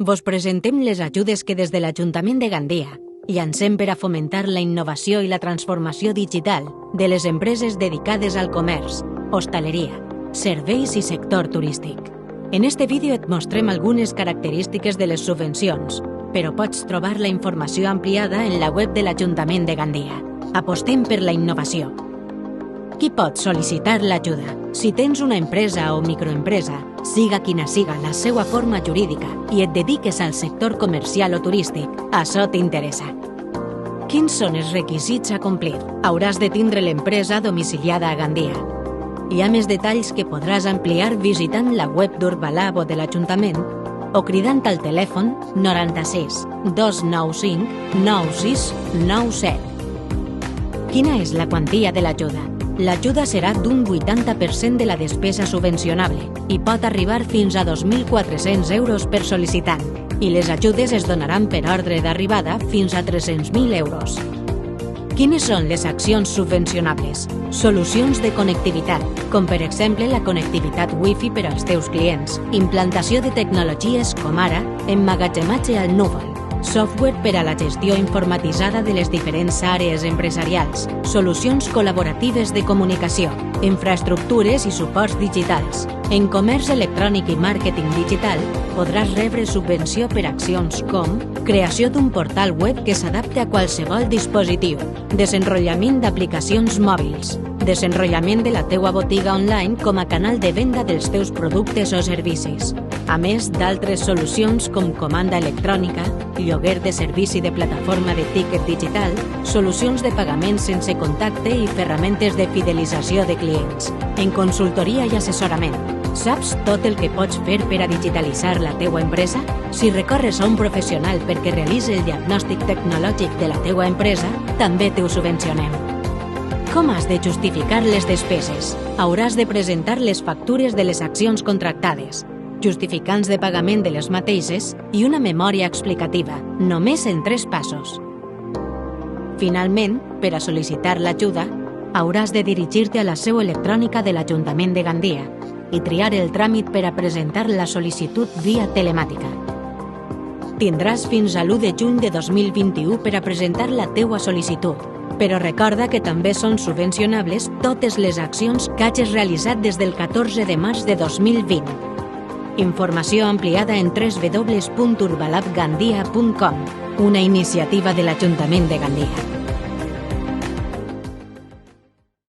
Vos presentem les ajudes que des de l'Ajuntament de Gandia llancem per a fomentar la innovació i la transformació digital de les empreses dedicades al comerç, hostaleria, serveis i sector turístic. En este vídeo et mostrem algunes característiques de les subvencions, però pots trobar la informació ampliada en la web de l'Ajuntament de Gandia. Apostem per la innovació. Qui pot sol·licitar l'ajuda? Si tens una empresa o microempresa, siga quina siga la seva forma jurídica i et dediques al sector comercial o turístic, això t'interessa. Quins són els requisits a complir? Hauràs de tindre l'empresa domiciliada a Gandia. Hi ha més detalls que podràs ampliar visitant la web d'Urbalab o de l'Ajuntament o cridant al telèfon 96 295 9697. Quina és la quantia de l'ajuda? L'ajuda serà d'un 80% de la despesa subvencionable i pot arribar fins a 2.400 euros per sol·licitant, i les ajudes es donaran per ordre d'arribada fins a 300.000 euros. Quines són les accions subvencionables? Solucions de connectivitat, com per exemple la connectivitat Wi-Fi per als teus clients, implantació de tecnologies com ara emmagatzematge al núvol, software per a la gestió informatitzada de les diferents àrees empresarials, solucions col·laboratives de comunicació, infraestructures i suports digitals. En comerç electrònic i màrqueting digital podràs rebre subvenció per accions com creació d'un portal web que s'adapte a qualsevol dispositiu, desenrotllament d'aplicacions mòbils, desenrotllament de la teua botiga online com a canal de venda dels teus productes o servicis, a més d'altres solucions com comanda electrònica, lloguer de servici de plataforma de tíquet digital, solucions de pagament sense contacte i ferramentes de fidelització de clients. En consultoria i assessorament, saps tot el que pots fer per a digitalitzar la teua empresa? Si recorres a un professional perquè realitzi el diagnòstic tecnològic de la teua empresa, també t'ho subvencionem. Com has de justificar les despeses? Hauràs de presentar les factures de les accions contractades, justificants de pagament de les mateixes i una memòria explicativa, només en 3 passos. Finalment, per a sol·licitar l'ajuda, hauràs de dirigir-te a la seu electrònica de l'Ajuntament de Gandia i triar el tràmit per a presentar la sol·licitud via telemàtica. Tindràs fins a l'1 de juny de 2021 per a presentar la teua sol·licitud, però recorda que també són subvencionables totes les accions que hagis realitzat des del 14 de març de 2020. Informació ampliada en www.urbalabgandia.com, una iniciativa de l'Ajuntament de Gandia.